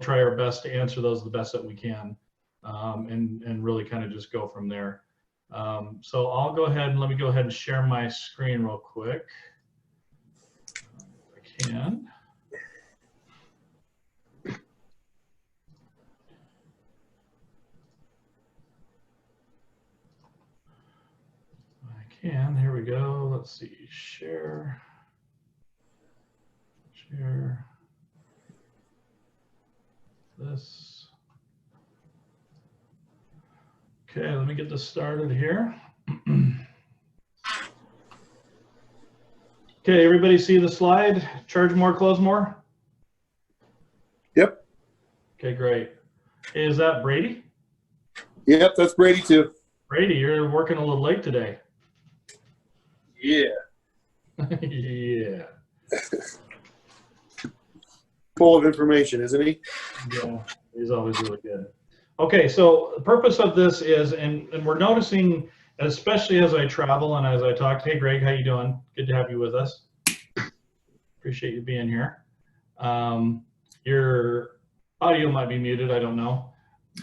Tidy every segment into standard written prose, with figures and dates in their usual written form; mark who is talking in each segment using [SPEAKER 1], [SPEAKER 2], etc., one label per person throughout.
[SPEAKER 1] try our best to answer those the best that we can, and really kind of just go from there. So I'll go ahead and let me go ahead and share my screen real quick. If I can. Here we go. Let's see, share. This. Okay, let me get this started here. Okay, everybody see the slide? Charge more, close more?
[SPEAKER 2] Yep.
[SPEAKER 1] Okay, great. Hey, is that Brady?
[SPEAKER 2] Yep, that's Brady too.
[SPEAKER 1] Brady, you're working a little late today.
[SPEAKER 2] Yeah.
[SPEAKER 1] Yeah.
[SPEAKER 2] Full of information, isn't he?
[SPEAKER 1] Yeah, he's always really good. Okay, so the purpose of this is, and we're noticing, especially as I travel and as I talk, hey Greg, how you doing? Good to have you with us. Appreciate you being here. Your audio might be muted, I don't know.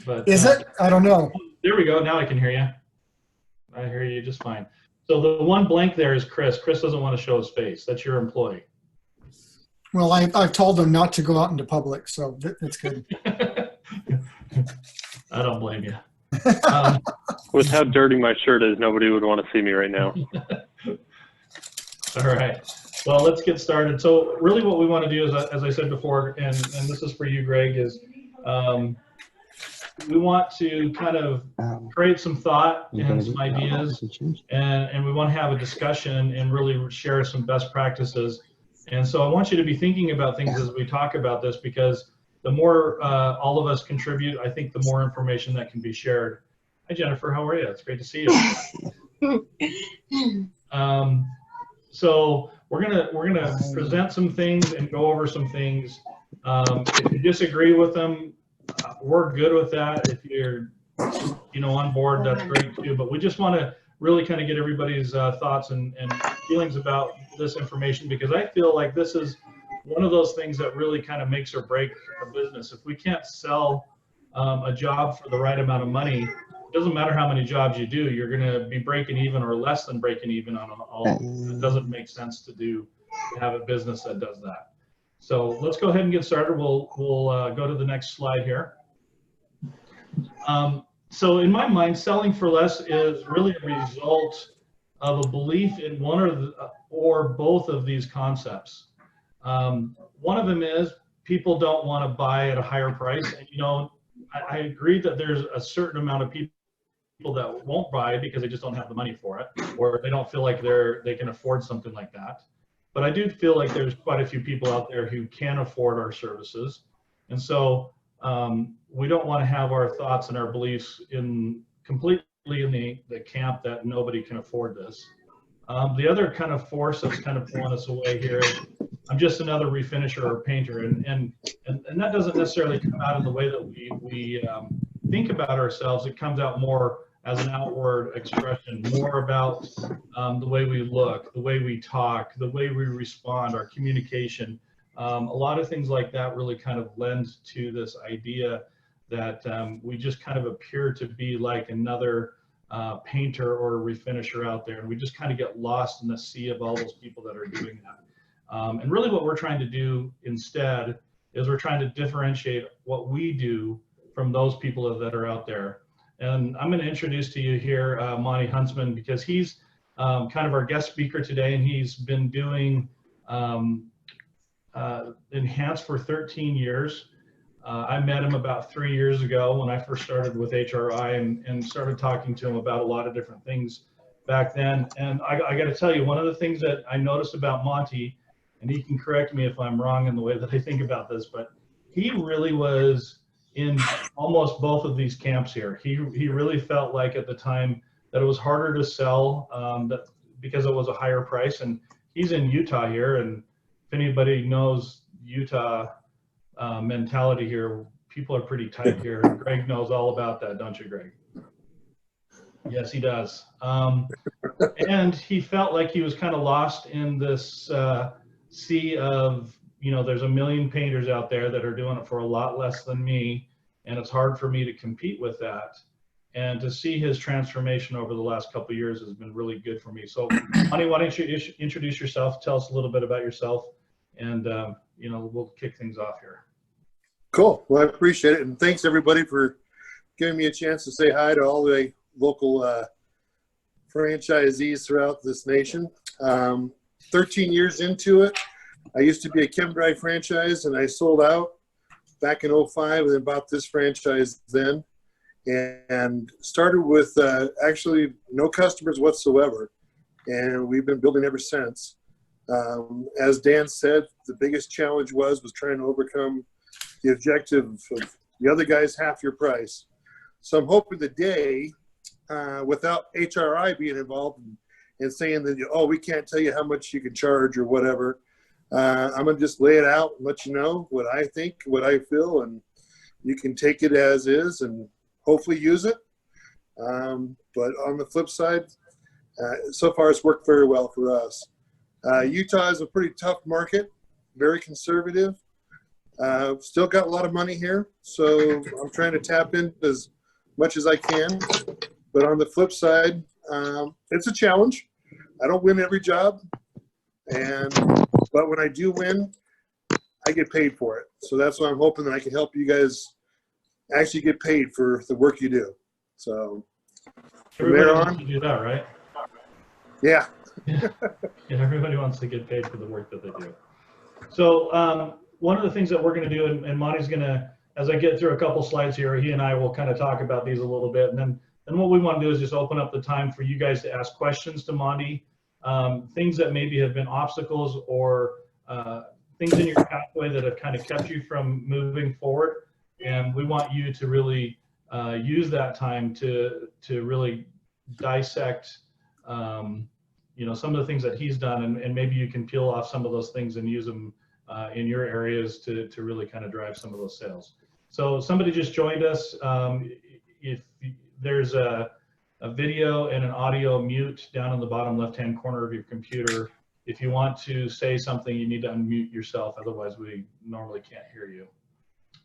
[SPEAKER 1] But
[SPEAKER 3] is it? I don't know.
[SPEAKER 1] There we go, now I can hear you. I hear you just fine. So the one blank there is Chris. Chris doesn't want to show his face. That's your employee.
[SPEAKER 3] Well, I've told them not to go out into public, so that's good.
[SPEAKER 1] I don't blame you.
[SPEAKER 4] With how dirty my shirt is, nobody would want to see me right now.
[SPEAKER 1] All right. Well, let's get started. So really what we want to do is, as I said before, and this is for you, Greg, is we want to kind of create some thought and some ideas, and we want to have a discussion and really share some best practices. And so I want you to be thinking about things as we talk about this, because the more all of us contribute, I think the more information that can be shared. Hi, Jennifer. How are you? It's great to see you. So we're gonna present some things and go over some things. If you disagree with them, we're good with that. If you're on board, that's great too. But we just want to really kind of get everybody's thoughts and feelings about this information, because I feel like this is one of those things that really kind of makes or break a business. If we can't sell a job for the right amount of money, it doesn't matter how many jobs you do, you're going to be breaking even or less than breaking even on all. It doesn't make sense to have a business that does that. So let's go ahead and get started. We'll go to the next slide here. So in my mind, selling for less is really a result of a belief in one or both of these concepts. One of them is people don't want to buy at a higher price. And, I agree that there's a certain amount of people that won't buy because they just don't have the money for it, or they don't feel like they can afford something like that. But I do feel like there's quite a few people out there who can afford our services. And so we don't want to have our thoughts and our beliefs completely in the camp that nobody can afford this. The other kind of force that's kind of pulling us away here is I'm just another refinisher or painter, and that doesn't necessarily come out in the way that we think about ourselves. It comes out more as an outward expression, more about the way we look, the way we talk, the way we respond, our communication. A lot of things like that really kind of lend to this idea that we just kind of appear to be like another painter or refinisher out there, and we just kind of get lost in the sea of all those people that are doing that. And really what we're trying to do instead is we're trying to differentiate what we do from those people that are out there. And I'm going to introduce to you here Monty Huntsman, because he's kind of our guest speaker today, and he's been doing Enhance for 13 years. I met him about 3 years ago when I first started with HRI, and started talking to him about a lot of different things back then. And I got to tell you, one of the things that I noticed about Monty, and he can correct me if I'm wrong in the way that I think about this, but he really was in almost both of these camps here. He really felt like at the time that it was harder to sell because it was a higher price. And he's in Utah here, and if anybody knows Utah mentality here, people are pretty tight here. Greg knows all about that, don't you, Greg? Yes, he does. And he felt like he was kind of lost in this sea of there's a million painters out there that are doing it for a lot less than me, and it's hard for me to compete with that. And to see his transformation over the last couple of years has been really good for me. So, Monty, why don't you introduce yourself? Tell us a little bit about yourself, and we'll kick things off here.
[SPEAKER 2] Cool. Well, I appreciate it, and thanks everybody for giving me a chance to say hi to all the local franchisees throughout this nation. 13 years into it, I used to be a ChemDry franchise, and I sold out back in 05 and then bought this franchise then. And started with actually no customers whatsoever, and we've been building ever since. As Dan said, the biggest challenge was trying to overcome the objective of the other guy's half your price. So I'm hoping today, without HRI being involved and saying that, oh, we can't tell you how much you can charge or whatever, I'm gonna just lay it out and let you know what I think, what I feel, and you can take it as is and hopefully use it. But on the flip side, so far it's worked very well for us. Utah is a pretty tough market, very conservative. Still got a lot of money here, so I'm trying to tap in as much as I can. But on the flip side, it's a challenge. I don't win every job, but when I do win, I get paid for it. So that's why I'm hoping that I can help you guys actually get paid for the work you do. So from there
[SPEAKER 1] Everybody wants
[SPEAKER 2] on,
[SPEAKER 1] to do that, right?
[SPEAKER 2] yeah.
[SPEAKER 1] Yeah, everybody wants to get paid for the work that they do. So one of the things that we're going to do, and Monty's going to, as I get through a couple slides here, he and I will kind of talk about these a little bit, and then what we want to do is just open up the time for you guys to ask questions to Monty, things that maybe have been obstacles or things in your pathway that have kind of kept you from moving forward. And we want you to really use that time to really dissect, some of the things that he's done, and maybe you can peel off some of those things and use them in your areas to really kind of drive some of those sales. So somebody just joined us. If there's a video and an audio mute down in the bottom left-hand corner of your computer. If you want to say something, you need to unmute yourself. Otherwise, we normally can't hear you.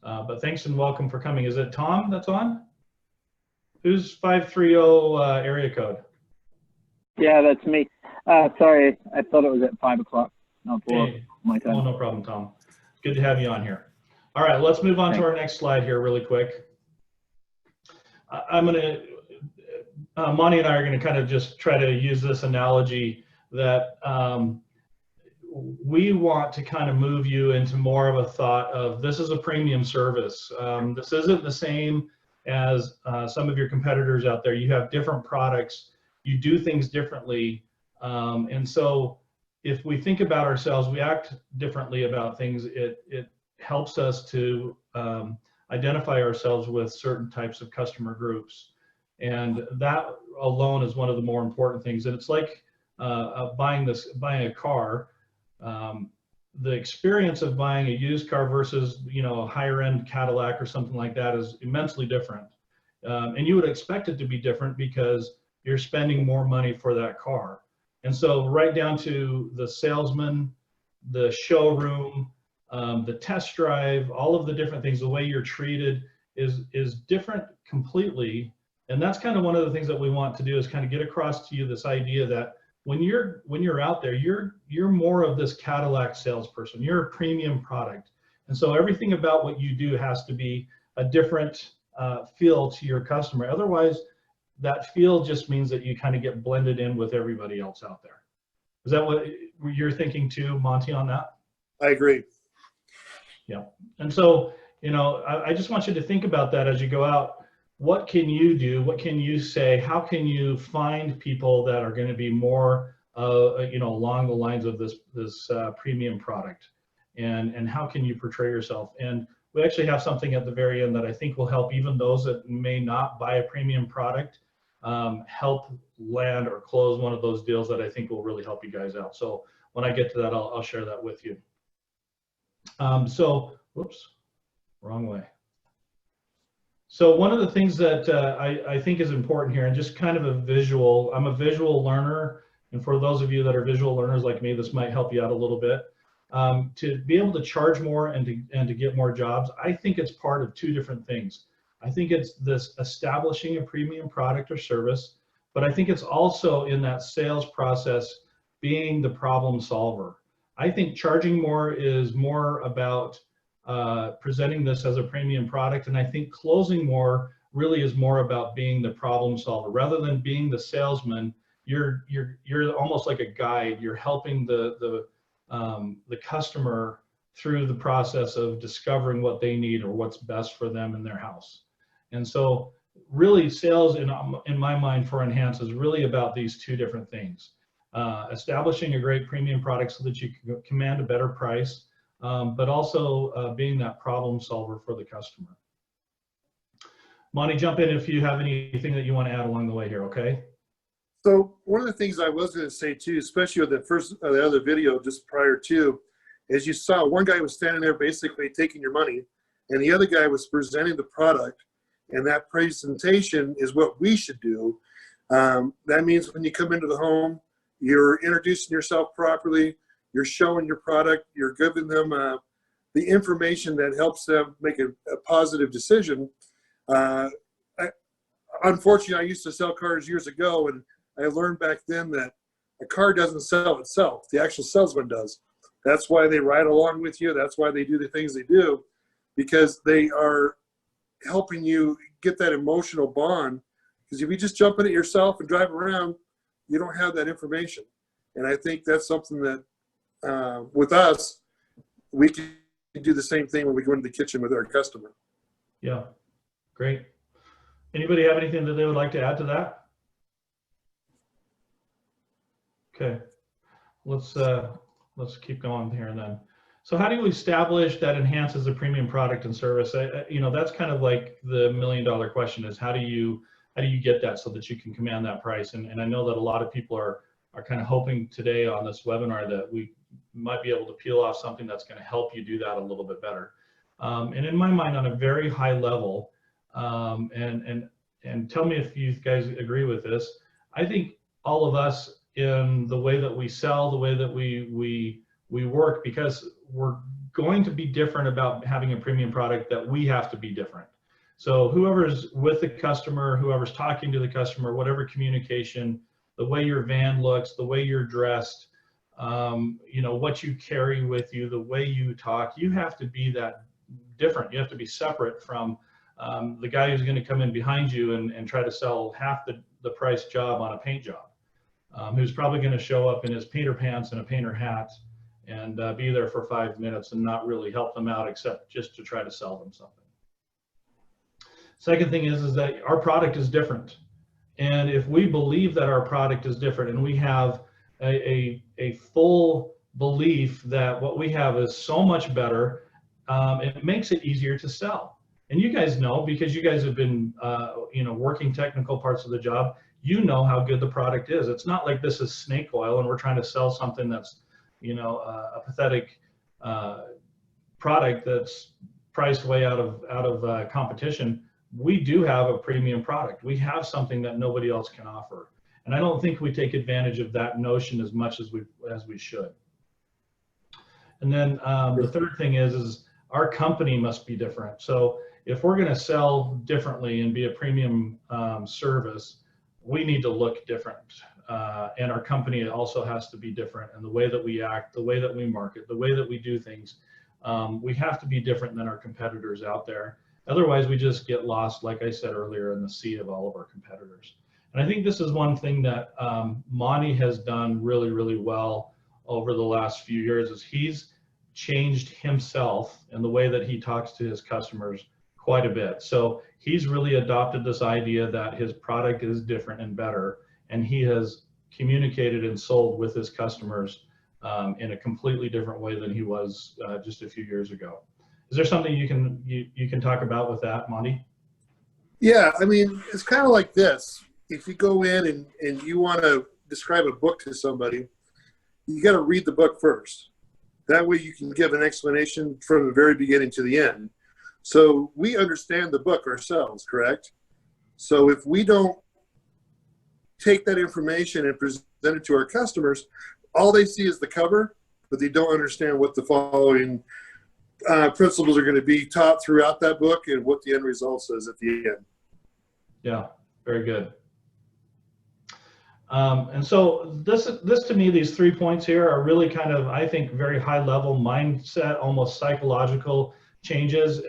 [SPEAKER 1] But thanks and welcome for coming. Is it Tom that's on? Who's 530 area code?
[SPEAKER 5] Yeah, that's me. Sorry, I thought it was at 5 o'clock, not 4 my time.
[SPEAKER 1] Oh, no problem, Tom. Good to have you on here. All right, let's move on to our next slide here really quick. I'm going to, Monty and I are going to kind of just try to use this analogy that we want to kind of move you into more of a thought of this is a premium service. This isn't the same as some of your competitors out there. You have different products, you do things differently. And so if we think about ourselves, we act differently about things. It helps us to identify ourselves with certain types of customer groups. And that alone is one of the more important things. And it's like buying a car. The experience of buying a used car versus a higher end Cadillac or something like that is immensely different. And you would expect it to be different because you're spending more money for that car. And so right down to the salesman, the showroom, the test drive, all of the different things, the way you're treated is different completely. And that's kind of one of the things that we want to do is kind of get across to you this idea that when you're out there, you're more of this Cadillac salesperson. You're a premium product. And so everything about what you do has to be a different feel to your customer. Otherwise, that feel just means that you kind of get blended in with everybody else out there. Is that what you're thinking too, Monty, on that?
[SPEAKER 2] I agree.
[SPEAKER 1] Yeah. And so, I just want you to think about that as you go out. What can you do? What can you say? How can you find people that are going to be more, along the lines of this premium product? And how can you portray yourself? And we actually have something at the very end that I think will help even those that may not buy a premium product help land or close one of those deals that I think will really help you guys out. So when I get to that, I'll share that with you. Whoops, wrong way. So one of the things that I think is important here, and just kind of a visual, I'm a visual learner, and for those of you that are visual learners like me, this might help you out a little bit. to be able to charge more and to get more jobs, I think it's part of two different things. I think it's this establishing a premium product or service, but I think it's also in that sales process being the problem solver. I think charging more is more about presenting this as a premium product, and I think closing more really is more about being the problem solver rather than being the salesman. You're almost like a guide. You're helping the customer through the process of discovering what they need or what's best for them in their house. And so really sales in my mind for Enhance is really about these two different things. Establishing a great premium product so that you can command a better price, but also being that problem solver for the customer. Monty, jump in if you have anything that you want to add along the way here, okay?
[SPEAKER 2] So one of the things I was going to say too, especially with the other video just prior to, is you saw one guy was standing there basically taking your money, and the other guy was presenting the product, and that presentation is what we should do. That means when you come into the home, you're introducing yourself properly, you're showing your product, you're giving them the information that helps them make a positive decision. Unfortunately, I used to sell cars years ago, and I learned back then that a car doesn't sell itself. The actual salesman does. That's why they ride along with you. That's why they do the things they do, because they are helping you get that emotional bond. Because if you just jump in it yourself and drive around, you don't have that information. And I think that's something that with us, we can do the same thing when we go into the kitchen with our customer.
[SPEAKER 1] Yeah, great. Anybody have anything that they would like to add to that? Okay, let's keep going here then. So how do you establish that Enhance as a premium product and service? You know, that's kind of like the million-dollar question is how do you get that so that you can command that price? And I know that a lot of people are kind of hoping today on this webinar that we might be able to peel off something that's going to help you do that a little bit better. And in my mind, on a very high level, and tell me if you guys agree with this, I think all of us in the way that we sell, the way that we work, because we're going to be different about having a premium product, that we have to be different. So whoever's with the customer, whoever's talking to the customer, whatever communication, the way your van looks, the way you're dressed, you know, what you carry with you, the way you talk, you have to be that different. You have to be separate from the guy who's going to come in behind you and try to sell half the price job on a paint job, who's probably going to show up in his painter pants and a painter hat and be there for 5 minutes and not really help them out except just to try to sell them something. Second thing is that our product is different. And if we believe that our product is different and we have a full belief that what we have is so much better, it makes it easier to sell. And you guys know, because you guys have been you know, working technical parts of the job, you know how good the product is. It's not like this is snake oil and we're trying to sell something that's, you know, a pathetic product that's priced way out of competition. We do have a premium product. We have something that nobody else can offer. And I don't think we take advantage of that notion as much as we should. And then the third thing is our company must be different. So if we're going to sell differently and be a premium service, we need to look different. And our company also has to be different. And the way that we act, the way that we market, the way that we do things, we have to be different than our competitors out there. Otherwise, we just get lost, like I said earlier, in the sea of all of our competitors. And I think this is one thing that Monty has done really, really well over the last few years is he's changed himself and the way that he talks to his customers quite a bit. So he's really adopted this idea that his product is different and better, and he has communicated and sold with his customers in a completely different way than he was just a few years ago. Is there something you can talk about with that, Monty?
[SPEAKER 2] Yeah, I mean, it's kind of like this. If you go in and you want to describe a book to somebody, you got to read the book first. That way you can give an explanation from the very beginning to the end. So we understand the book ourselves, correct? So if we don't take that information and present it to our customers, all they see is the cover. but they don't understand what the following principles are going to be taught throughout that book and what the end result is at the end.
[SPEAKER 1] Yeah, very good. And so this to me, these 3 points here are really kind of, I think, very high level mindset, almost psychological changes.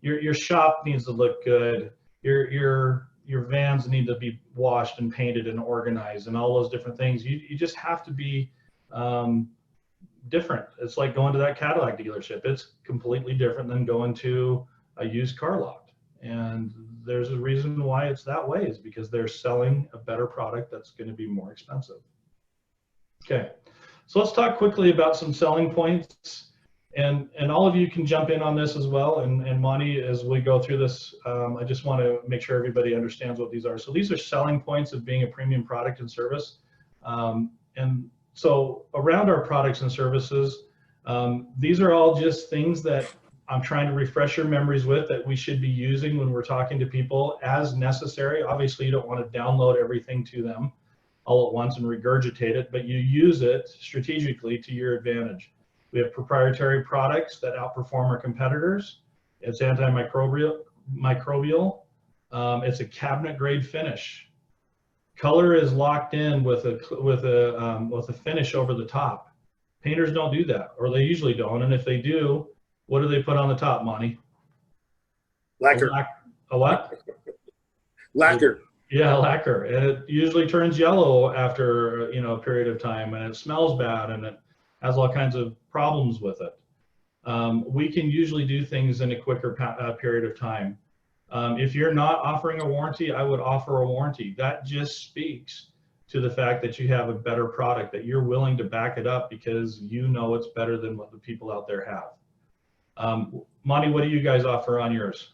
[SPEAKER 1] Your shop needs to look good. Your vans need to be washed and painted and organized and all those different things. You just have to be different. It's like going to that Cadillac dealership. It's completely different than going to a used car lot. And there's a reason why it's that way, is because they're selling a better product that's going to be more expensive. Okay, so let's talk quickly about some selling points, and all of you can jump in on this as well. And Monty, as we go through this, I just want to make sure everybody understands what these are. So these are selling points of being a premium product and service. And so around our products and services, these are all just things that I'm trying to refresh your memories with, that we should be using when we're talking to people as necessary. Obviously, you don't want to download everything to them all at once and regurgitate it, but you use it strategically to your advantage. We have proprietary products that outperform our competitors. It's antimicrobial. It's a cabinet grade finish. Color is locked in with a finish over the top. Painters don't do that, or they usually don't. And if they do, what do they put on the top, Monty?
[SPEAKER 2] Lacquer.
[SPEAKER 1] A what?
[SPEAKER 2] Lacquer.
[SPEAKER 1] Yeah, lacquer. And it usually turns yellow after a period of time, and it smells bad, and it has all kinds of problems with it. We can usually do things in a quicker period of time. If you're not offering a warranty, I would offer a warranty. That just speaks to the fact that you have a better product, that you're willing to back it up because you know it's better than what the people out there have. Monty, what do you guys offer on yours?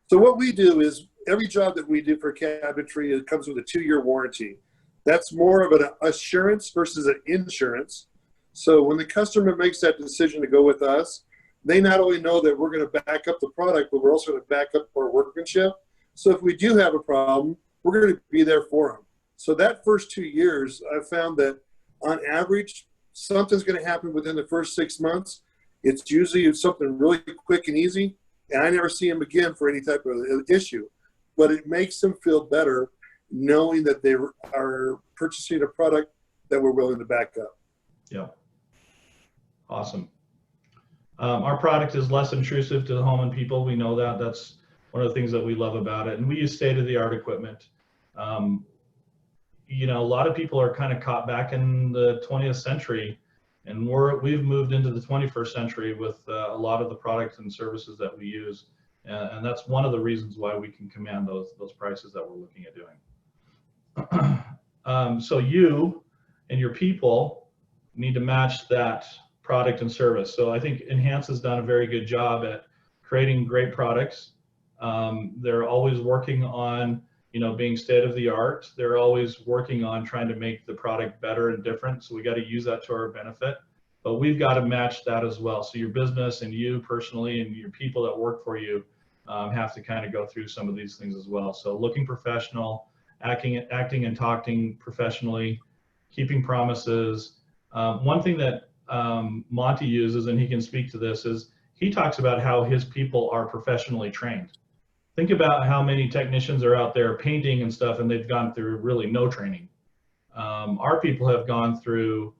[SPEAKER 2] So what we do is every job that we do for cabinetry, it comes with a 2-year warranty. That's more of an assurance versus an insurance. So when the customer makes that decision to go with us, they not only know that we're going to back up the product, but we're also going to back up our workmanship. So if we do have a problem, we're going to be there for them. So that first 2 years, I've found that on average, something's going to happen within the first 6 months. It's usually something really quick and easy, and I never see them again for any type of issue. But it makes them feel better knowing that they are purchasing a product that we're willing to back up.
[SPEAKER 1] Yeah. Awesome. Our product is less intrusive to the home and people. We know that. That's one of the things that we love about it. And we use state-of-the-art equipment. A lot of people are kind of caught back in the 20th century, and we've moved into the 21st century with a lot of the products and services that we use. And that's one of the reasons why we can command those prices that we're looking at doing. So you and your people need to match that product and service. So I think Enhance has done a very good job at creating great products. They're always working on being state of the art. They're always working on trying to make the product better and different. So we got to use that to our benefit, but we've got to match that as well. So your business and you personally and your people that work for you have to kind of go through some of these things as well. So looking professional, acting and talking professionally, keeping promises. One thing that Monty uses, and he can speak to this, is he talks about how his people are professionally trained. Think about how many technicians are out there painting and stuff, and they've gone through really no training. Our people have gone through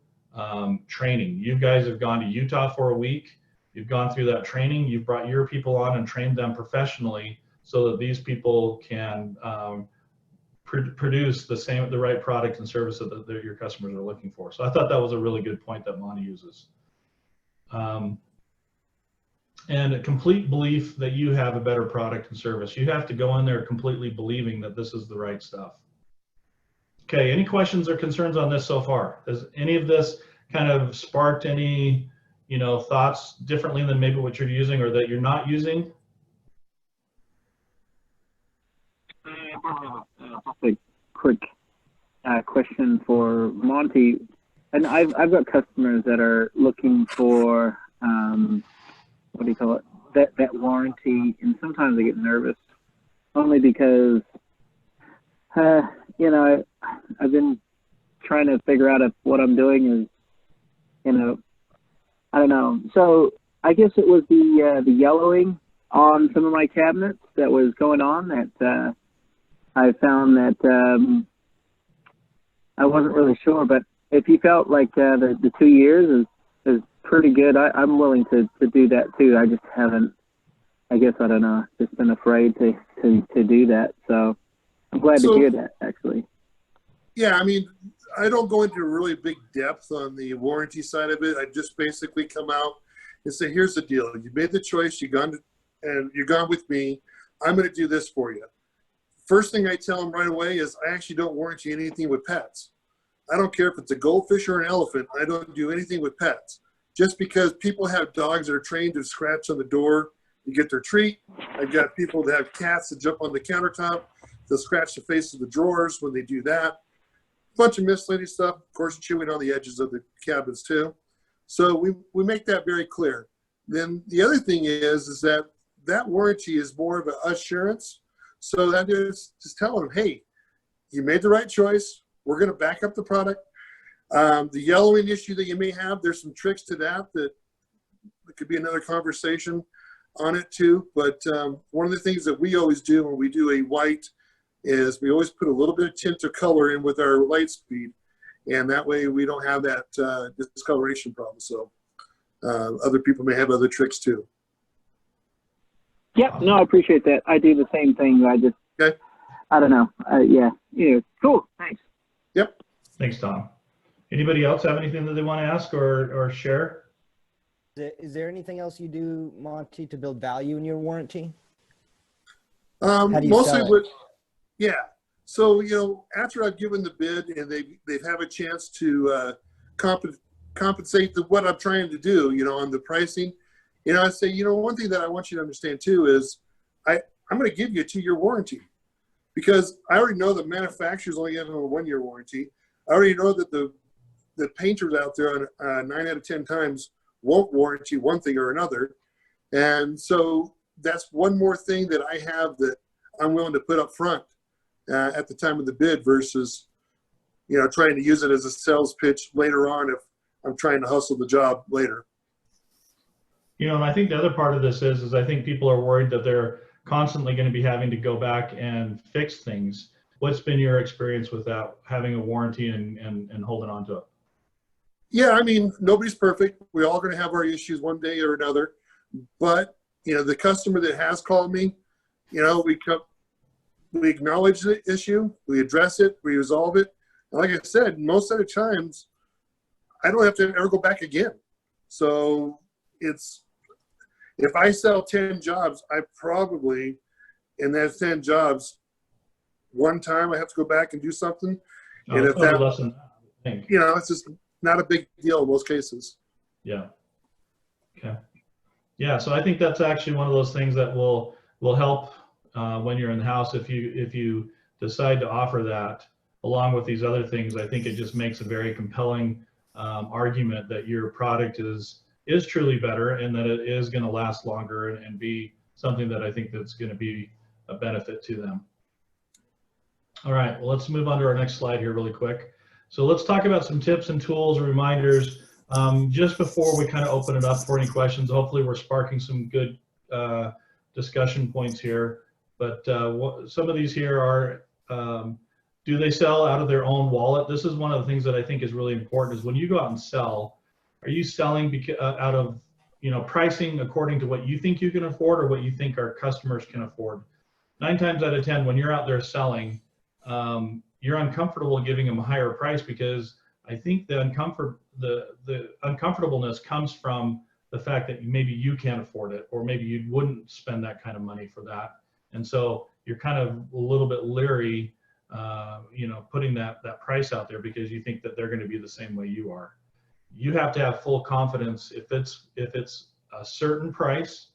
[SPEAKER 1] training. You guys have gone to Utah for a week. You've gone through that training. You've brought your people on and trained them professionally so that these people can produce the right product and service that your customers are looking for. So I thought that was a really good point that Monty uses. And a complete belief that you have a better product and service. You have to go in there completely believing that this is the right stuff. Okay, any questions or concerns on this so far? Has any of this kind of sparked any, thoughts differently than maybe what you're using or that you're not using?
[SPEAKER 5] A quick question for Monty. And I've got customers that are looking for, what do you call it? That warranty, and sometimes they get nervous only because, I've been trying to figure out if what I'm doing is I don't know. So I guess it was the yellowing on some of my cabinets that was going on that I found that I wasn't really sure. But if you felt like the 2 years is pretty good, I'm willing to do that too. I just haven't. I guess I don't know. Just been afraid to do that. So I'm glad to hear that actually.
[SPEAKER 2] Yeah, I mean, I don't go into really big depth on the warranty side of it. I just basically come out and say, here's the deal. You made the choice. You're gone with me. I'm going to do this for you. First thing I tell them right away is I actually don't warranty anything with pets. I don't care if it's a goldfish or an elephant. I don't do anything with pets. Just because people have dogs that are trained to scratch on the door, you get their treat. I've got people that have cats that jump on the countertop. They'll scratch the face of the drawers when they do that. Bunch of miscellaneous stuff, of course, chewing on the edges of the cabinets too. So we make that very clear. Then the other thing is that warranty is more of an assurance. So that is just telling them, hey, you made the right choice. We're going to back up the product. The yellowing issue that you may have, there's some tricks to that could be another conversation on it too. But one of the things that we always do when we do a white is we always put a little bit of tint or color in with our light speed, and that way we don't have that discoloration problem. So other people may have other tricks too.
[SPEAKER 5] Yep. No, I appreciate that. I do the same thing. I don't know. Yeah. Cool. Thanks.
[SPEAKER 2] Yep.
[SPEAKER 1] Thanks, Tom. Anybody else have anything that they want to ask or share?
[SPEAKER 6] Is there anything else you do, Monty, to build value in your warranty?
[SPEAKER 5] do you
[SPEAKER 2] Mostly
[SPEAKER 5] sell it?
[SPEAKER 2] with, yeah. So, after I've given the bid and they've had a chance to compensate what I'm trying to do, on the pricing, I say, one thing that I want you to understand too is I'm going to give you a 2-year warranty, because I already know the manufacturer's only giving a 1-year warranty. I already know that the painters out there on 9 out of 10 times won't warranty one thing or another. And so that's one more thing that I have that I'm willing to put up front at the time of the bid versus, trying to use it as a sales pitch later on if I'm trying to hustle the job later.
[SPEAKER 1] And I think the other part of this is I think people are worried that they're constantly going to be having to go back and fix things. What's been your experience with that, having a warranty and holding on to it?
[SPEAKER 2] Yeah, nobody's perfect. We're all going to have our issues one day or another. But, the customer that has called me, we acknowledge the issue, we address it, we resolve it. And like I said, most of the times, I don't have to ever go back again. So if I sell 10 jobs, I probably, in that 10 jobs, one time I have to go back and do something.
[SPEAKER 1] No,
[SPEAKER 2] and if that,
[SPEAKER 1] less than that, I think.
[SPEAKER 2] it's just not a big deal in most cases.
[SPEAKER 1] Yeah. Okay. Yeah. So I think that's actually one of those things that will help when you're in the house. If you decide to offer that along with these other things, I think it just makes a very compelling argument that your product is truly better and that it is going to last longer and be something that I think that's going to be a benefit to them. All right. Well, let's move on to our next slide here really quick. So let's talk about some tips and tools and reminders just before we kind of open it up for any questions. Hopefully we're sparking some good discussion points here. But some of these here are, do they sell out of their own wallet? This is one of the things that I think is really important is when you go out and sell, are you selling out of pricing according to what you think you can afford or what you think our customers can afford? 9 times out of 10, when you're out there selling, you're uncomfortable giving them a higher price because I think the uncomfortableness comes from the fact that maybe you can't afford it, or maybe you wouldn't spend that kind of money for that. And so you're kind of a little bit leery, putting that price out there because you think that they're going to be the same way you are. You have to have full confidence if it's a certain price,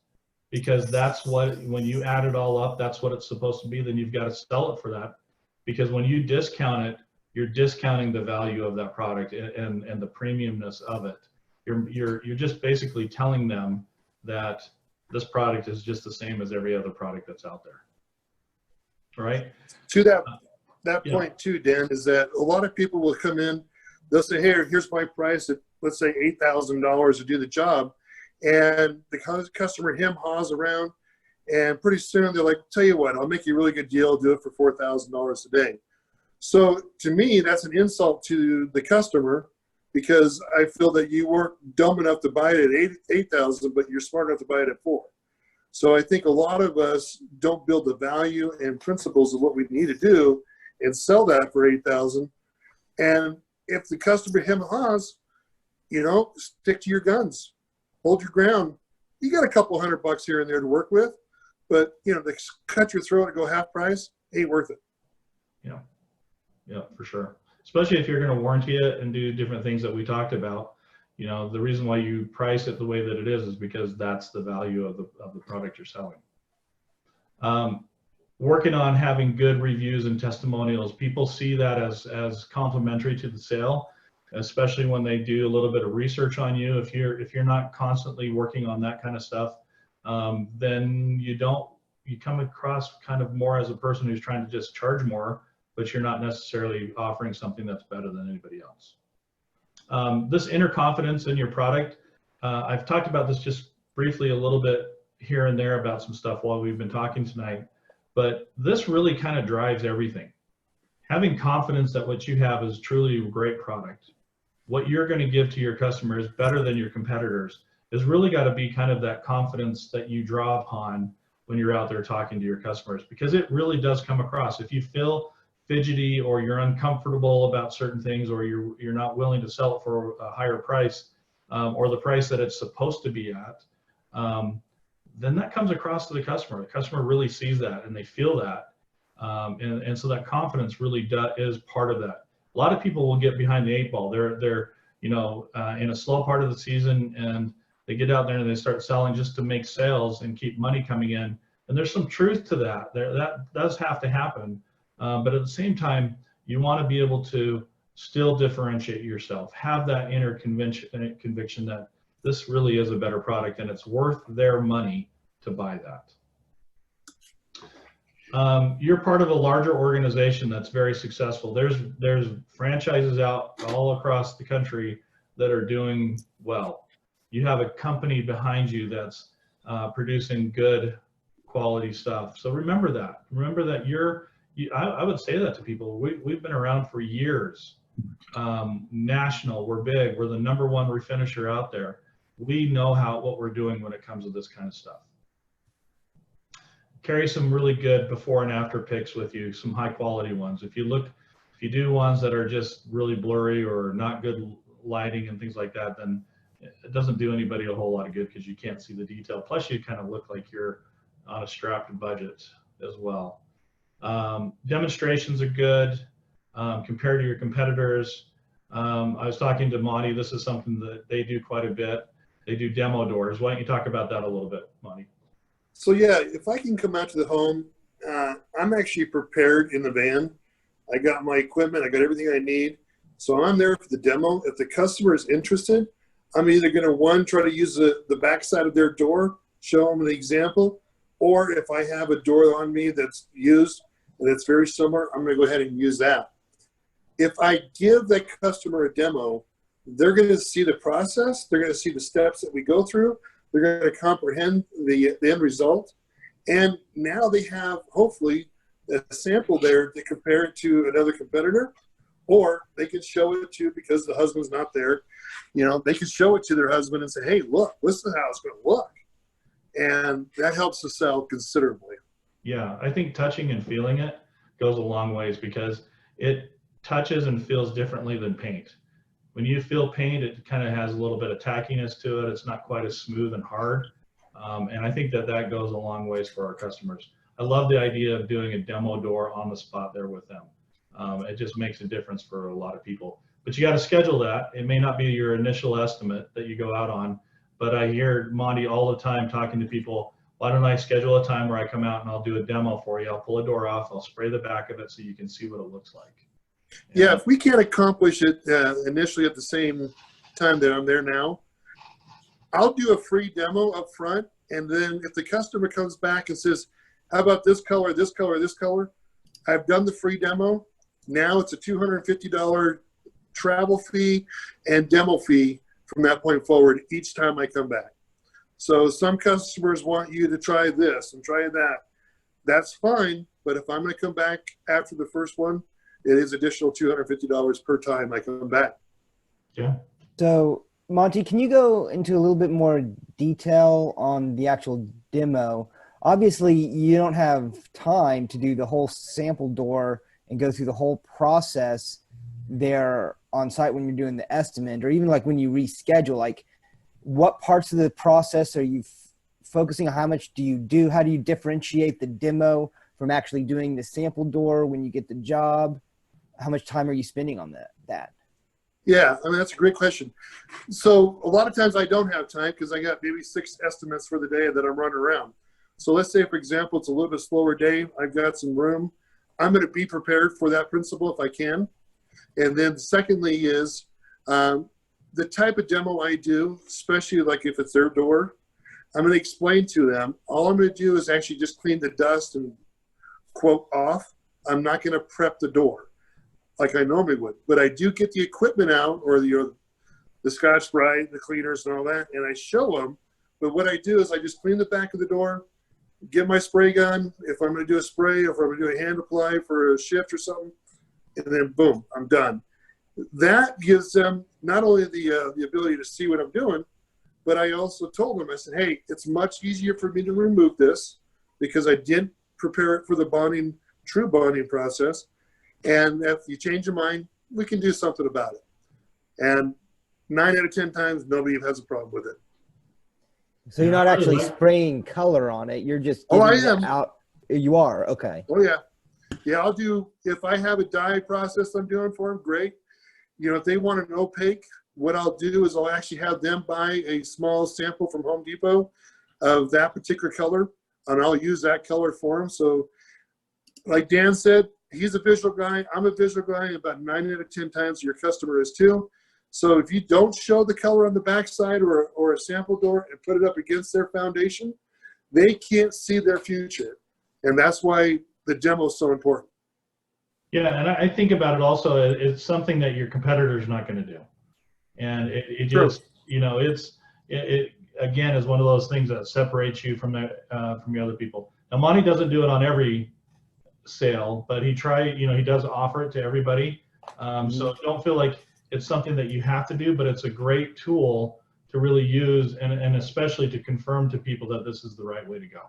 [SPEAKER 1] because that's when you add it all up, that's what it's supposed to be. Then you've got to sell it for that, because when you discount it, you're discounting the value of that product and the premiumness of it. You're just basically telling them that this product is just the same as every other product that's out there. All right.
[SPEAKER 2] To that point too, Dan, is that a lot of people will come in, they'll say, hey, here's my price at let's say $8,000 to do the job, and the customer hem-haws around, and pretty soon they're like, tell you what, I'll make you a really good deal, do it for $4,000 a day. So to me, that's an insult to the customer, because I feel that you weren't dumb enough to buy it at 8,000, but you're smart enough to buy it at 4. So I think a lot of us don't build the value and principles of what we need to do and sell that for 8,000. And if the customer hem-haws, you know, stick to your guns, hold your ground. You got a couple $100 here and there to work with, but you know, to cut your throat and go half price ain't worth it.
[SPEAKER 1] Yeah, for sure. Especially if you're going to warranty it and do different things that we talked about. You know, the reason why you price it the way that it is because that's the value of the product you're selling. Working on having good reviews and testimonials. People see that as complimentary to the sale, especially when they do a little bit of research on you. If you're not constantly working on that kind of stuff, then you come across kind of more as a person who's trying to just charge more, but you're not necessarily offering something that's better than anybody else. This inner confidence in your product, I've talked about this just briefly a little bit here and there about some stuff while we've been talking tonight, but this really kind of drives everything. Having confidence that what you have is truly a great product, what you're going to give to your customers better than your competitors, is really got to be kind of that confidence that you draw upon when you're out there talking to your customers, because it really does come across. If you feel fidgety or you're uncomfortable about certain things, or you're not willing to sell it for a higher price, or the price that it's supposed to be at, then that comes across to the customer. The customer really sees that and they feel that. And so that confidence really is part of that. A lot of people will get behind the 8 ball. They're you know, in a slow part of the season, and they get out there and they start selling just to make sales and keep money coming in. And there's some truth to that. That does have to happen. But at the same time, you want to be able to still differentiate yourself, have that inner conviction that this really is a better product and it's worth their money to buy that. You're part of a larger organization that's very successful. There's franchises out all across the country that are doing well. You have a company behind you that's producing good quality stuff. So remember that. Remember that I would say that to people. We've been around for years. National, we're big. We're the #1 refinisher out there. We know what we're doing when it comes to this kind of stuff. Carry some really good before and after pics with you, some high quality ones. If you do ones that are just really blurry or not good lighting and things like that, then it doesn't do anybody a whole lot of good because you can't see the detail. Plus you kind of look like you're on a strapped budget as well. Demonstrations are good compared to your competitors. I was talking to Monty. This is something that they do quite a bit. They do demo doors. Why don't you talk about that a little bit, Monty?
[SPEAKER 2] So yeah, if I can come out to the home, I'm actually prepared in the van. I got my equipment. I got everything I need. So I'm there for the demo. If the customer is interested, I'm either going to, try to use the back side of their door, show them an example, or if I have a door on me that's used and it's very similar, I'm going to go ahead and use that. If I give that customer a demo, they're going to see the process. They're going to see the steps that we go through. They're going to comprehend the end result. And now they have, hopefully, a sample there to compare it to another competitor, or they can show it to, because the husband's not there, you know, they can show it to their husband and say, hey, look, listen to how it's going to look. And that helps the sell considerably. Yeah,
[SPEAKER 1] I think touching and feeling it goes a long ways, because it touches and feels differently than paint. When you feel paint, it kind of has a little bit of tackiness to it. It's not quite as smooth and hard. And I think that goes a long ways for our customers. I love the idea of doing a demo door on the spot there with them. It just makes a difference for a lot of people. But you got to schedule that. It may not be your initial estimate that you go out on, but I hear Monty all the time talking to people, why don't I schedule a time where I come out and I'll do a demo for you. I'll pull a door off, I'll spray the back of it so you can see what it looks like.
[SPEAKER 2] Yeah, if we can't accomplish it initially at the same time that I'm there now, I'll do a free demo up front. And then if the customer comes back and says, how about this color, this color, this color? I've done the free demo. Now it's a $250 travel fee and demo fee from that point forward each time I come back. So some customers want you to try this and try that. That's fine, but if I'm going to come back after the first one, it is additional $250 per time I come back.
[SPEAKER 1] Yeah.
[SPEAKER 6] So, Monty, can you go into a little bit more detail on the actual demo? Obviously, you don't have time to do the whole sample door and go through the whole process there on site when you're doing the estimate, or even like when you reschedule. Like, what parts of the process are you focusing on? How much do you do? How do you differentiate the demo from actually doing the sample door when you get the job? How much time are you spending on that?
[SPEAKER 2] Yeah, I mean, that's a great question. So a lot of times I don't have time because I got maybe 6 estimates for the day that I'm running around. So let's say, for example, it's a little bit slower day. I've got some room. I'm going to be prepared for that principle if I can. And then secondly is the type of demo I do, especially like if it's their door, I'm going to explain to them. All I'm going to do is actually just clean the dust and quote off. I'm not going to prep the door like I normally would, but I do get the equipment out, or the Scotch-Brite, the cleaners and all that, and I show them. But what I do is I just clean the back of the door, get my spray gun, if I'm going to do a spray, or if I'm going to do a hand apply for a shift or something, and then boom, I'm done. That gives them not only the ability to see what I'm doing, but I also told them, I said, hey, it's much easier for me to remove this because I didn't prepare it for the true bonding process. And if you change your mind, we can do something about it. And 9 out of 10 times, nobody has a problem with it.
[SPEAKER 6] So you're not actually spraying color on it. You're just
[SPEAKER 2] Oh, I
[SPEAKER 6] getting it
[SPEAKER 2] am.
[SPEAKER 6] out. You are, okay.
[SPEAKER 2] Oh yeah, yeah. I'll do, if I have a dye process I'm doing for them, great. You know, if they want an opaque, what I'll do is I'll actually have them buy a small sample from Home Depot of that particular color, and I'll use that color for them. So, like Dan said, he's a visual guy. I'm a visual guy. About 9 out of 10 times your customer is too. So if you don't show the color on the backside or a sample door and put it up against their foundation, they can't see their future. And that's why the demo is so important.
[SPEAKER 1] Yeah, and I think about it also, it's something that your competitor's not going to do. And it
[SPEAKER 2] Sure.
[SPEAKER 1] just, you know, it again is one of those things that separates you from the other people. Now, Monty doesn't do it on every sale, but he does offer it to everybody. So don't feel like it's something that you have to do, but it's a great tool to really use, and especially to confirm to people that this is the right way to go.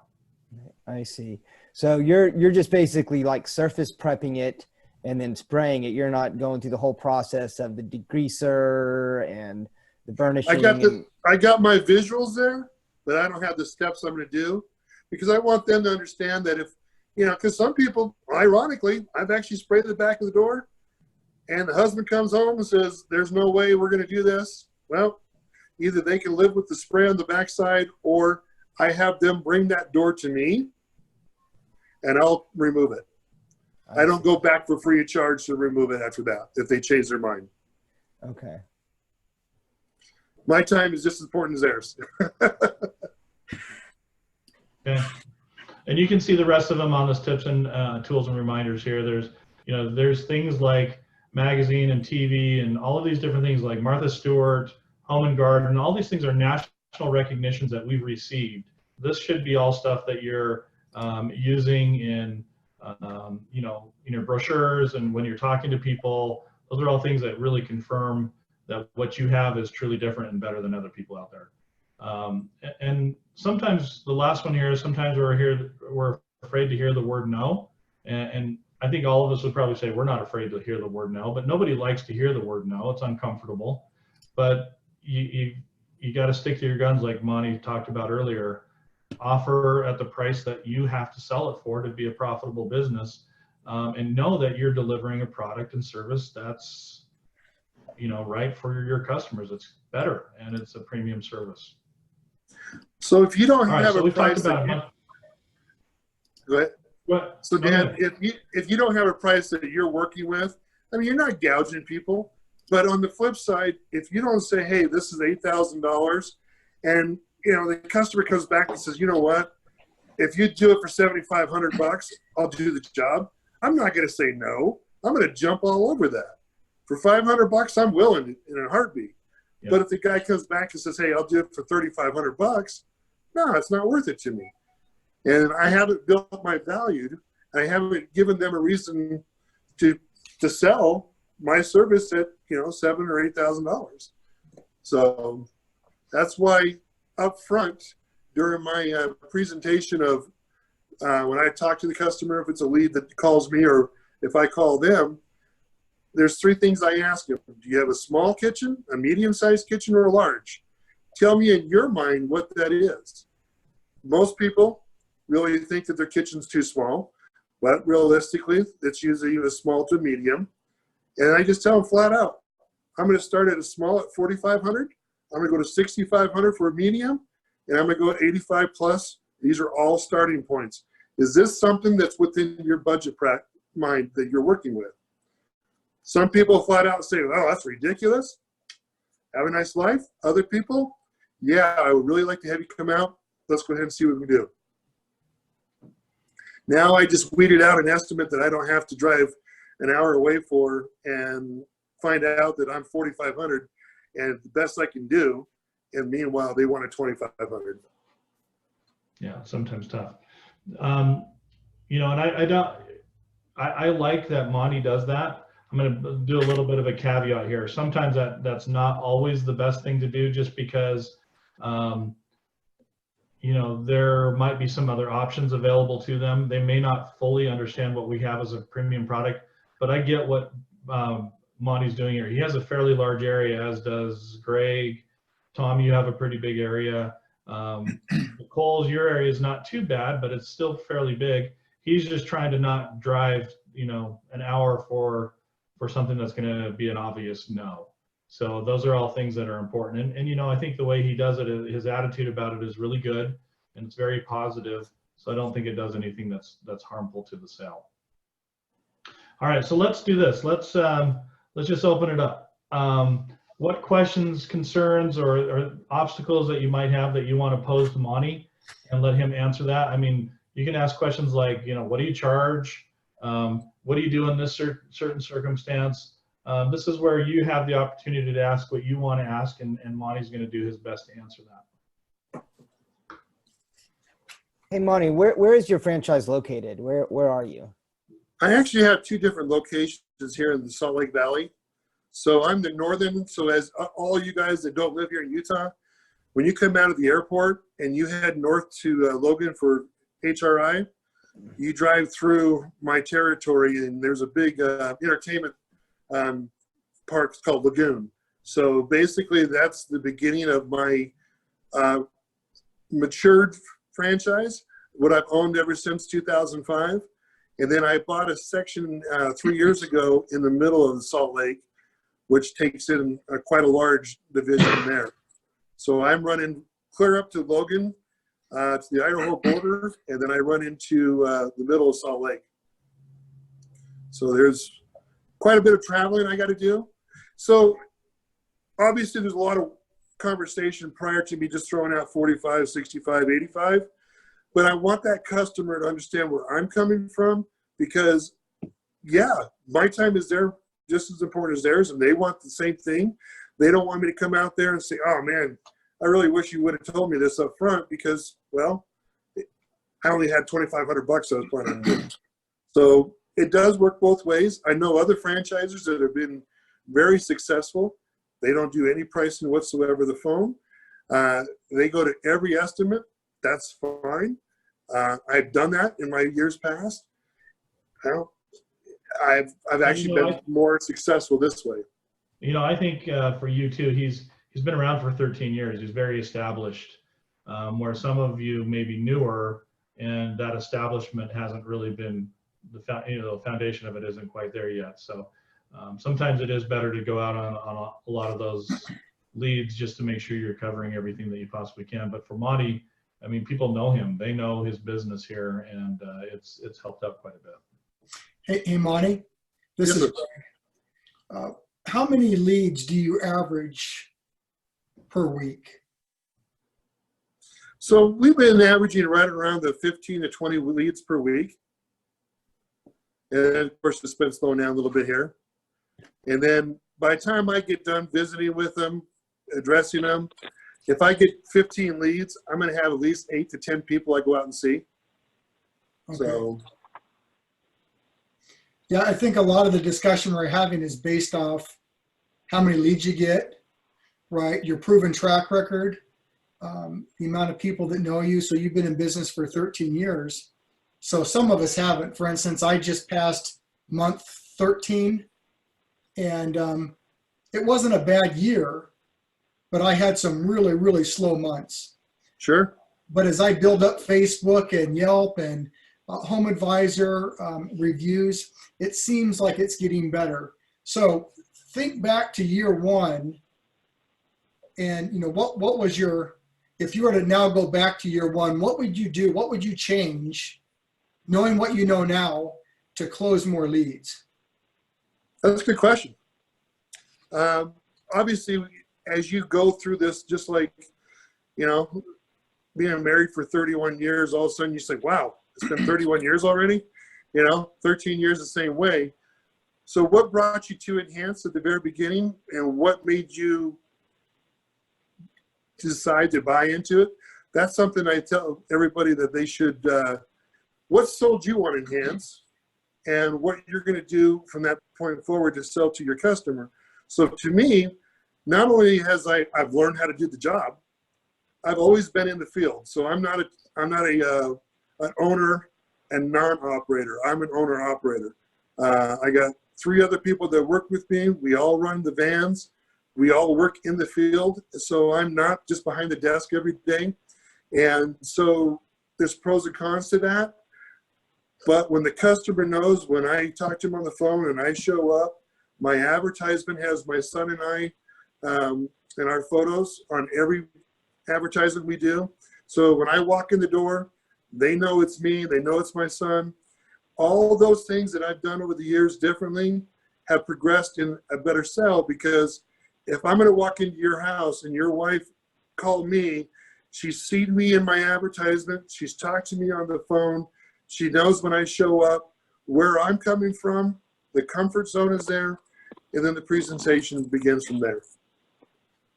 [SPEAKER 6] I see. So you're just basically like surface prepping it and then spraying it. You're not going through the whole process of the degreaser and the burnishing.
[SPEAKER 2] I got my visuals there, but I don't have the steps I'm going to do, because I want them to understand that if, you know, because some people, ironically, I've actually sprayed the back of the door, and the husband comes home and says, there's no way we're going to do this. Well, either they can live with the spray on the backside, or I have them bring that door to me and I'll remove it. I don't go back for free of charge to remove it after that if they change their mind.
[SPEAKER 6] Okay.
[SPEAKER 2] My time is just as important as theirs.
[SPEAKER 1] Okay. And you can see the rest of them on this tips and tools and reminders here. There's things like magazine and TV and all of these different things like Martha Stewart, Home and Garden. All these things are national recognitions that we've received. This should be all stuff that you're using in your brochures and when you're talking to people. Those are all things that really confirm that what you have is truly different and better than other people out there. And sometimes the last one here is sometimes we're afraid to hear the word no. And I think all of us would probably say we're not afraid to hear the word no, but nobody likes to hear the word no. It's uncomfortable. But you got to stick to your guns, like Monty talked about earlier. Offer at the price that you have to sell it for to be a profitable business, and know that you're delivering a product and service that's right for your customers. It's better and it's a premium service.
[SPEAKER 2] So if you don't
[SPEAKER 1] All right,
[SPEAKER 2] have
[SPEAKER 1] so
[SPEAKER 2] a
[SPEAKER 1] we
[SPEAKER 2] price,
[SPEAKER 1] talked about
[SPEAKER 2] go ahead.
[SPEAKER 1] what?
[SPEAKER 2] So Dan,
[SPEAKER 1] Okay.
[SPEAKER 2] if you don't have a price that you're working with, I mean, you're not gouging people. But on the flip side, if you don't say, hey, this is $8,000, and the customer comes back and says, you know what, if you do it for $7,500, I'll do the job. I'm not going to say no. I'm going to jump all over that. For $500, I'm willing in a heartbeat.
[SPEAKER 1] Yeah.
[SPEAKER 2] But if the guy comes back and says, hey, I'll do it for $3,500, no, it's not worth it to me. And I haven't built my value. I haven't given them a reason to sell my service at, $7,000 or $8,000. So that's why up front during my presentation of when I talk to the customer, if it's a lead that calls me or if I call them, there's 3 things I ask them. Do you have a small kitchen, a medium-sized kitchen, or a large? Tell me in your mind what that is. Most people really think that their kitchen's too small, but realistically, it's usually a small to medium. And I just tell them flat out, I'm going to start at a small at 4,500. I'm going to go to 6,500 for a medium, and I'm going to go at 85 plus. These are all starting points. Is this something that's within your budget mind that you're working with? Some people flat out say, oh, that's ridiculous. Have a nice life. Other people, yeah, I would really like to have you come out. Let's go ahead and see what we can do. Now I just weeded out an estimate that I don't have to drive an hour away for and find out that I'm 4,500 and the best I can do. And meanwhile, they want a 2,500.
[SPEAKER 1] Yeah, sometimes tough. And I like that Monty does that. I'm going to do a little bit of a caveat here. Sometimes that's not always the best thing to do, just because, there might be some other options available to them. They may not fully understand what we have as a premium product, but I get what Monty's doing here. He has a fairly large area, as does Greg. Tom, you have a pretty big area. Cole's, your area is not too bad, but it's still fairly big. He's just trying to not drive, an hour for something that's going to be an obvious no. So those are all things that are important. And I think the way he does it, his attitude about it is really good, and it's very positive. So I don't think it does anything that's harmful to the sale. All right, so let's do this. Let's just open it up. What questions, concerns, or obstacles that you might have that you want to pose to Monty, and let him answer that? I mean, you can ask questions like, what do you charge? What do you do in this certain circumstance? This is where you have the opportunity to ask what you want to ask, and Monty's going to do his best to answer that.
[SPEAKER 6] Hey, Monty, where is your franchise located? Where are you?
[SPEAKER 2] I actually have 2 different locations here in the Salt Lake Valley. So I'm the northern, so as all you guys that don't live here in Utah, when you come out of the airport and you head north to Logan for HRI, you drive through my territory, and there's a big entertainment park called Lagoon. So basically that's the beginning of my matured franchise, what I've owned ever since 2005. And then I bought a section 3 years ago in the middle of the Salt Lake, which takes in quite a large division there. So I'm running clear up to Logan, to the Idaho border, and then I run into the middle of Salt Lake. So there's quite a bit of traveling I got to do. So obviously there's a lot of conversation prior to me just throwing out 45, 65, 85. But I want that customer to understand where I'm coming from, because, yeah, my time is there just as important as theirs, and they want the same thing. They don't want me to come out there and say, oh, man, I really wish you would have told me this up front, because, well, I only had $2,500 I was planning on doing. So it does work both ways. I know other franchisers that have been very successful. They don't do any pricing whatsoever the phone. They go to every estimate. That's fine. I've done that in my years past. Well, I've actually been more successful this way.
[SPEAKER 1] I think for you too, he's been around for 13 years. He's very established, where some of you may be newer, and that establishment hasn't really been the foundation of it isn't quite there yet. So sometimes it is better to go out on a lot of those leads just to make sure you're covering everything that you possibly can. But for Monty, I mean, people know him. They know his business here, and it's helped out quite a bit.
[SPEAKER 3] Hey, Monty, this is Greg. How many leads do you average per week?
[SPEAKER 2] So we've been averaging right around the 15 to 20 leads per week. And of course, it's been slowing down a little bit here. And then by the time I get done visiting with them, addressing them. If I get 15 leads, I'm going to have at least 8 to 10 people I go out and see.
[SPEAKER 3] Okay.
[SPEAKER 2] So,
[SPEAKER 3] Yeah, I think a lot of the discussion we're having is based off how many leads you get, right? Your proven track record, the amount of people that know you. So you've been in business for 13 years. So some of us haven't. For instance, I just passed month 13, and it wasn't a bad year, but I had some really, really slow months.
[SPEAKER 2] sure.
[SPEAKER 3] But as I build up Facebook and Yelp and Home Advisor reviews, it seems like it's getting better. So think back to year one, and what was your, if you were to now go back to year one, what would you do? What would you change, knowing what you know now, to close more leads?
[SPEAKER 2] That's a good question. Obviously, as you go through this, just like, being married for 31 years, all of a sudden you say, wow, it's been 31 years already, 13 years the same way. So what brought you to Enhance at the very beginning, and what made you decide to buy into it? That's something I tell everybody that they should, what sold you on Enhance, and what you're going to do from that point forward to sell to your customer. So to me, not only I've learned how to do the job, I've always been in the field. So I'm not an owner and non-operator. I'm an owner-operator. I got 3 other people that work with me. We all run the vans. We all work in the field. So I'm not just behind the desk every day. And so there's pros and cons to that. But when the customer knows, when I talk to them on the phone and I show up, my advertisement has my son and I and our photos on every advertisement we do. So when I walk in the door, they know it's me, they know it's my son. All those things that I've done over the years differently have progressed in a better sell, because if I'm going to walk into your house and your wife called me, she's seen me in my advertisement, she's talked to me on the phone, she knows when I show up where I'm coming from, the comfort zone is there, and then the presentation begins from there.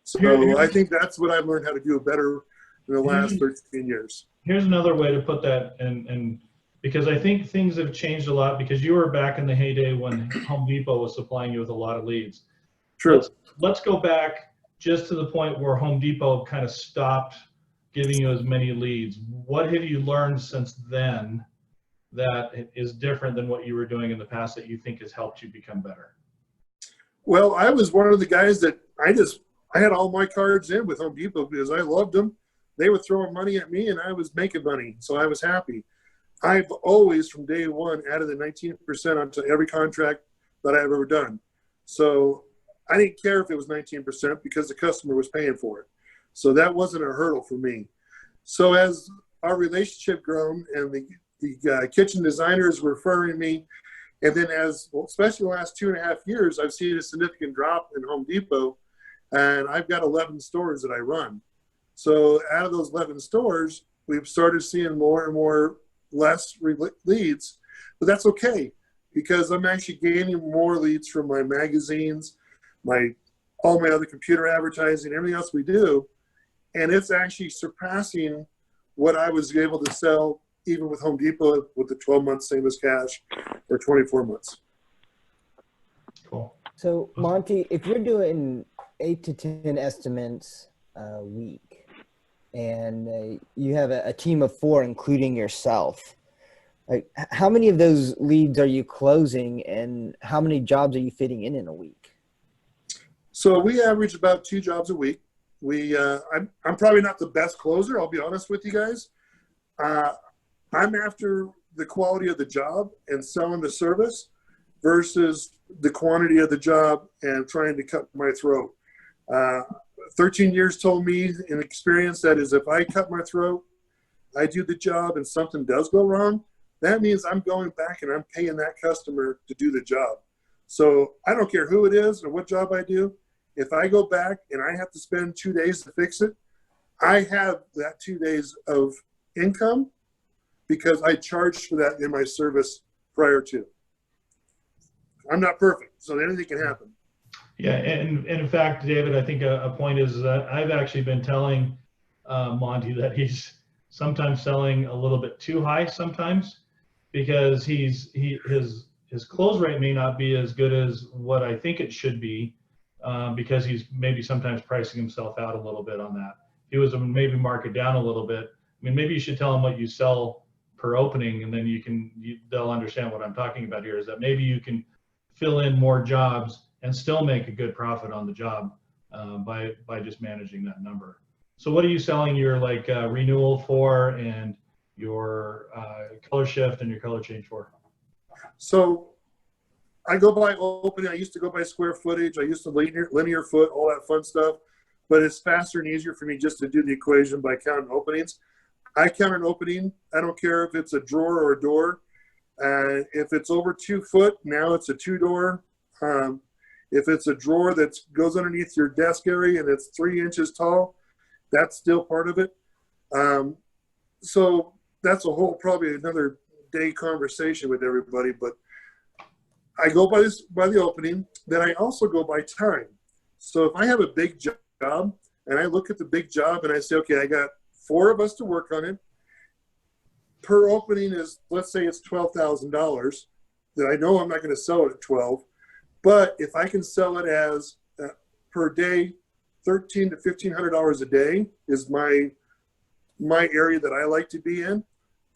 [SPEAKER 2] So I think that's what I've learned how to do better in the last 13 years.
[SPEAKER 1] Here's another way to put that, and because I think things have changed a lot, because you were back in the heyday when Home Depot was supplying you with a lot of leads.
[SPEAKER 2] True.
[SPEAKER 1] Let's go back just to the point where Home Depot kind of stopped giving you as many leads. What have you learned since then that is different than what you were doing in the past that you think has helped you become better?
[SPEAKER 2] Well, I was one of the guys that I had all my cards in with Home Depot because I loved them. They were throwing money at me and I was making money, so I was happy. I've always, from day one, added the 19% onto every contract that I've ever done. So I didn't care if it was 19% because the customer was paying for it. So that wasn't a hurdle for me. So as our relationship grown and the kitchen designers were referring me, and then especially the last 2.5 years, I've seen a significant drop in Home Depot, and I've got 11 stores that I run. So out of those 11 stores, we've started seeing more and more less leads, but that's okay because I'm actually gaining more leads from my magazines, all my other computer advertising, everything else we do, and it's actually surpassing what I was able to sell even with Home Depot with the 12 months same as cash or 24 months.
[SPEAKER 1] Cool.
[SPEAKER 6] So Monty, if you're doing 8 to 10 estimates a week, and you have a team of 4, including yourself, like how many of those leads are you closing, and how many jobs are you fitting in a week?
[SPEAKER 2] So we average about 2 jobs a week. I'm probably not the best closer, I'll be honest with you guys. I'm after the quality of the job and selling the service versus the quantity of the job and trying to cut my throat. 13 years told me in experience that is if I cut my throat, I do the job and something does go wrong, that means I'm going back and I'm paying that customer to do the job. So I don't care who it is or what job I do. If I go back and I have to spend 2 days to fix it, I have that 2 days of income because I charged for that in my service prior to. I'm not perfect, so anything can happen.
[SPEAKER 1] Yeah, and in fact, David, I think a point is that I've actually been telling Monty that he's sometimes selling a little bit too high sometimes, because his close rate may not be as good as what I think it should be, because he's maybe sometimes pricing himself out a little bit on that. If he was to maybe mark it down a little bit, I mean, maybe you should tell him what you sell per opening, and then they'll understand what I'm talking about here, is that maybe you can fill in more jobs and still make a good profit on the job by just managing that number. So what are you selling your renewal for, and your color shift and your color change for?
[SPEAKER 2] So I go by opening. I used to go by square footage. I used to linear foot, all that fun stuff. But it's faster and easier for me just to do the equation by counting openings. I count an opening. I don't care if it's a drawer or a door. If it's over 2 foot, now it's a 2-door. If it's a drawer that goes underneath your desk area and it's 3 inches tall, that's still part of it. So that's a whole, probably another day conversation with everybody. But I go by the opening. Then I also go by time. So if I have a big job and I look at the big job and I say, okay, I got 4 of us to work on it. Per opening is, let's say it's $12,000, that I know I'm not going to sell it at 12. But if I can sell it as per day, $1,300 to $1,500 a day is my area that I like to be in.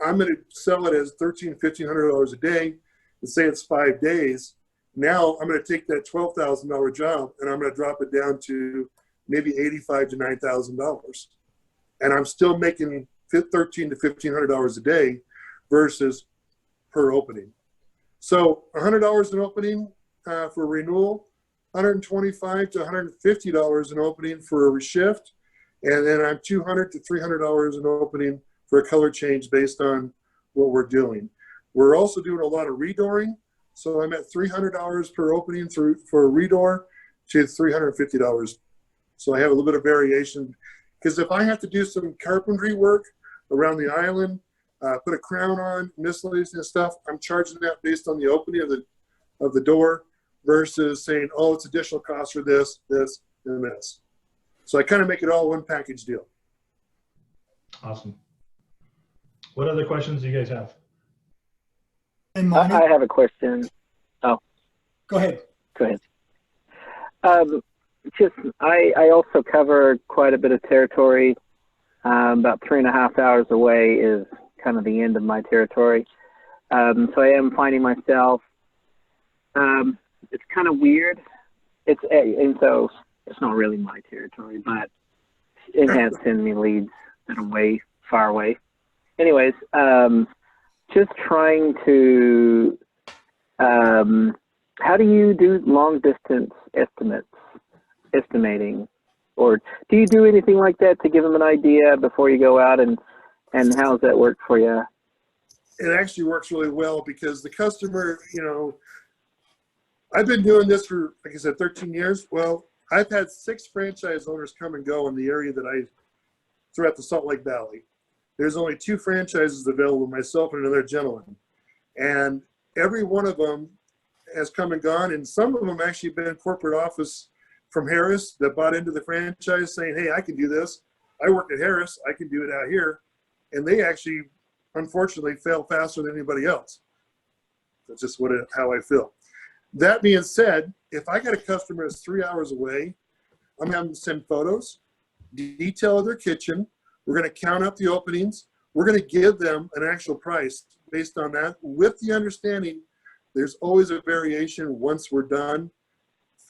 [SPEAKER 2] I'm going to sell it as $1,300 to $1,500 a day, and say it's 5 days. Now I'm going to take that $12,000 job and I'm going to drop it down to maybe $8,500 to $9,000, and I'm still making $1,300 to $1,500 a day versus per opening. So $100 an opening for renewal, $125 to $150 an opening for a shift, and then I'm $200 to $300 an opening for a color change based on what we're doing. We're also doing a lot of redooring, so I'm at $300 per opening for a redoor to $350. So I have a little bit of variation, because if I have to do some carpentry work around the island, put a crown on, miscellaneous stuff, I'm charging that based on the opening of the door versus saying, oh, it's additional cost for this, this, and this. So I kind of make it all one package deal.
[SPEAKER 1] Awesome. What other questions do you guys have?
[SPEAKER 3] And Monty,
[SPEAKER 5] I have a question.
[SPEAKER 3] go ahead.
[SPEAKER 5] Go ahead. I also cover quite a bit of territory. About 3.5 hours away is kind of the end of my territory. So I am finding myself, it's kind of weird. And so it's not really my territory, but it has sent me leads that are way far away. Anyways, just trying to, how do you do long distance estimating, or do you do anything like that to give them an idea before you go out, and how does that work for you?
[SPEAKER 2] It actually works really well, because the customer, I've been doing this for, like I said, 13 years. Well, I've had 6 franchise owners come and go in the area throughout the Salt Lake Valley. There's only 2 franchises available, myself and another gentleman. And every one of them has come and gone. And some of them actually been in corporate office from Harris that bought into the franchise saying, hey, I can do this. I work at Harris. I can do it out here. And they actually, unfortunately, fail faster than anybody else. That's just how I feel. That being said, if I got a customer that's 3 hours away, I'm having to send photos, detail of their kitchen. We're going to count up the openings. We're going to give them an actual price based on that, with the understanding there's always a variation once we're done,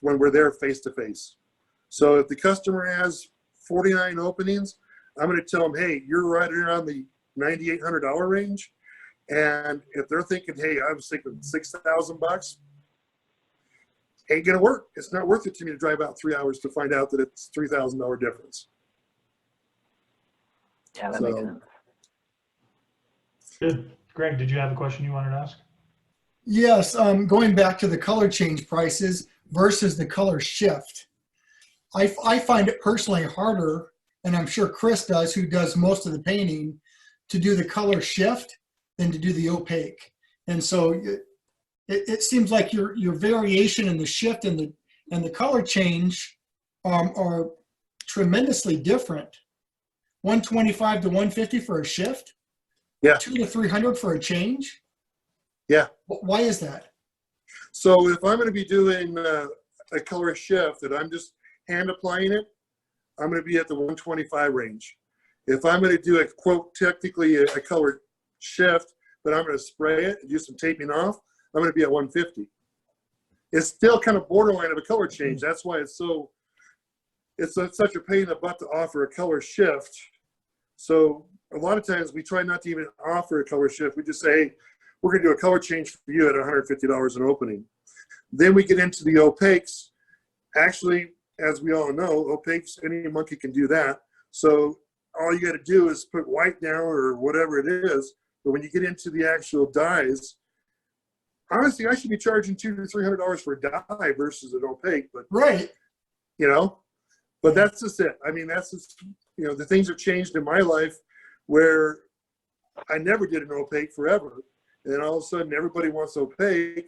[SPEAKER 2] when we're there face to face. So if the customer has 49 openings, I'm going to tell them, hey, you're right around the $9,800 range. And if they're thinking, hey, I was thinking $6,000, ain't going to work. It's not worth it to me to drive out 3 hours to find out that it's $3,000 difference.
[SPEAKER 5] Yeah, that makes sense.
[SPEAKER 1] Good. Greg, did you have a question you wanted to ask?
[SPEAKER 3] Yes, going back to the color change prices versus the color shift. I find it personally harder, and I'm sure Chris does, who does most of the painting, to do the color shift than to do the opaque. And so it seems like your variation in the shift and and the color change are tremendously different. 125 to 150 for a shift.
[SPEAKER 2] Yeah.
[SPEAKER 3] 200 to 300 for a change.
[SPEAKER 2] Yeah.
[SPEAKER 3] Why is that?
[SPEAKER 2] So if I'm going to be doing a color shift and I'm just hand applying it, I'm going to be at the 125 range. If I'm going to do a quote, technically a color shift, but I'm going to spray it and do some taping off, I'm going to be at 150. It's still kind of borderline of a color change. That's why it's such a pain in the butt to offer a color shift. So a lot of times we try not to even offer a color shift. We just say, hey, we're going to do a color change for you at $150 an opening. Then we get into the opaques. Actually, as we all know, opaques, any monkey can do that. So all you got to do is put white down or whatever it is. But when you get into the actual dyes, honestly, I should be charging $200 to $300 for a dye versus an opaque. But
[SPEAKER 3] Right.
[SPEAKER 2] you know, but that's just it. I mean, that's just, you know, the things have changed in my life where I never did an opaque forever. And then all of a sudden everybody wants opaque.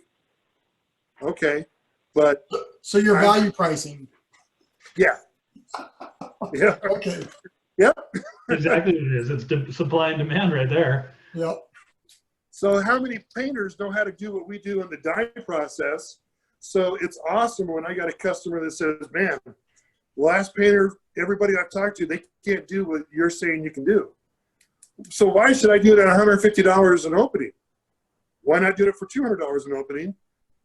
[SPEAKER 2] Okay. But
[SPEAKER 3] So you're value pricing.
[SPEAKER 2] yeah. Yeah.
[SPEAKER 3] Okay.
[SPEAKER 2] Yep.
[SPEAKER 1] Exactly what it is. It's supply and demand right there.
[SPEAKER 3] Yep.
[SPEAKER 2] So how many painters know how to do what we do in the dye process? So it's awesome when I got a customer that says, man, last painter, everybody I've talked to, they can't do what you're saying you can do. So why should I do it at $150 an opening? Why not do it for $200 an opening?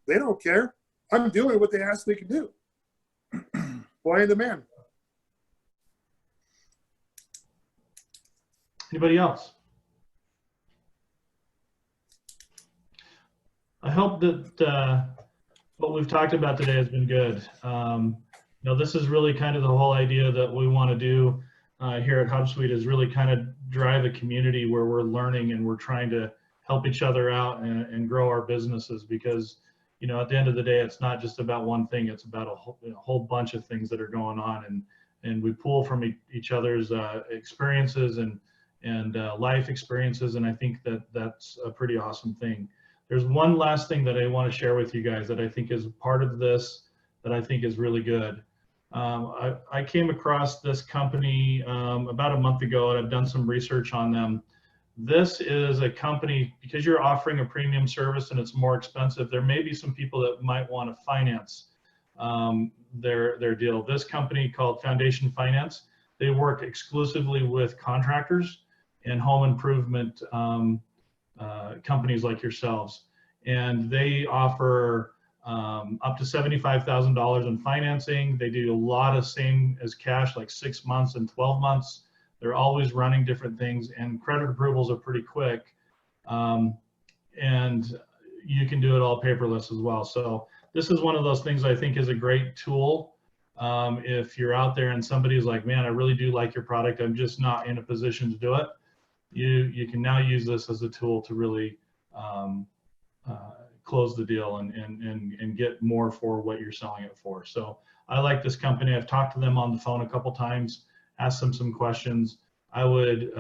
[SPEAKER 2] They don't care. I'm doing what they asked they can do. Why in demand?
[SPEAKER 1] Anybody else? I hope that what we've talked about today has been good. You know, this is really kind of the whole idea that we want to do here at HubSuite is really kind of drive a community where we're learning and we're trying to help each other out and grow our businesses, because, you know, at the end of the day, it's not just about one thing. It's about a whole bunch of things that are going on, and we pull from each other's experiences and life experiences. And I think that that's a pretty awesome thing. There's one last thing that I want to share with you guys that I think is part of this that I think is really good. I came across this company about a month ago, and I've done some research on them. This is a company, because you're offering a premium service and it's more expensive, there may be some people that might want to finance their deal. This company called Foundation Finance, they work exclusively with contractors and home improvement companies like yourselves. And they offer up to $75,000 in financing. They do a lot of same as cash, like 6 months and 12 months. They're always running different things, and credit approvals are pretty quick. And you can do it all paperless as well. So this is one of those things I think is a great tool. If you're out there and somebody's like, man, I really do like your product, I'm just not in a position to do it. You can now use this as a tool to really close the deal and get more for what you're selling it for. So I like this company. I've talked to them on the phone a couple times, asked them some questions. I would,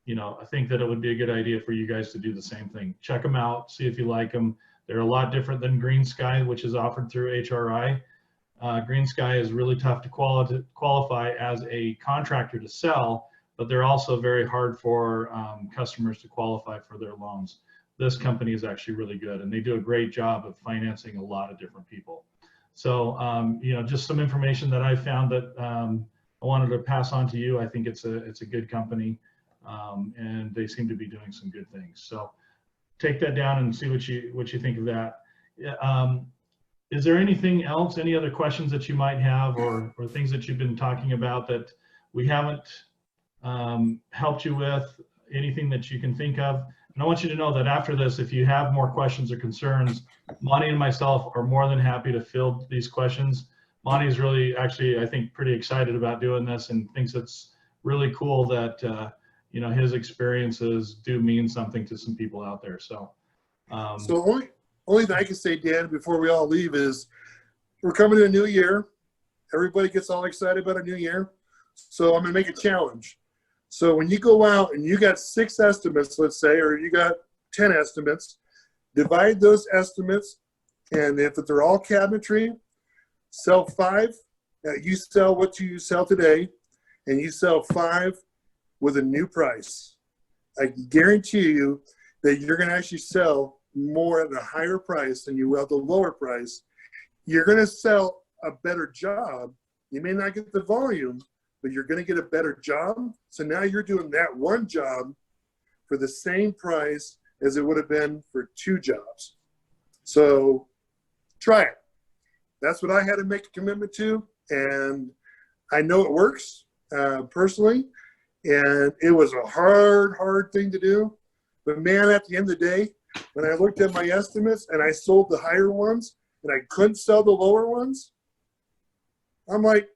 [SPEAKER 1] you know, I think that it would be a good idea for you guys to do the same thing. Check them out, see if you like them. They're a lot different than Green Sky, which is offered through HRI. Green Sky is really tough to qualify as a contractor to sell, but they're also very hard for customers to qualify for their loans. This company is actually really good, and they do a great job of financing a lot of different people. So, you know, just some information that I found that I wanted to pass on to you. I think it's a good company, and they seem to be doing some good things. So take that down and see what you think of that. Is there anything else, any other questions that you might have, or things that you've been talking about that we haven't helped you with, anything that you can think of? And I want you to know that after this, if you have more questions or concerns, Monty and myself are more than happy to field these questions. Monty is really, actually, I think, pretty excited about doing this and thinks it's really cool that, you know, his experiences do mean something to some people out there. So,
[SPEAKER 2] So only thing I can say, Dan, before we all leave is we're coming to a new year. Everybody gets all excited about a new year. So I'm going to make a challenge. So when you go out and you got 6 estimates, let's say, or you got 10 estimates, divide those estimates, and if they're all cabinetry, sell 5, you sell what you sell today, and you sell 5 with a new price. I guarantee you that you're going to actually sell more at a higher price than you will at the lower price. You're going to sell a better job. You may not get the volume, but you're going to get a better job. So now you're doing that one job for the same price as it would have been for 2 jobs. So try it. That's what I had to make a commitment to. And I know it works personally. And it was a hard thing to do. But man, at the end of the day, when I looked at my estimates and I sold the higher ones and I couldn't sell the lower ones, I'm like,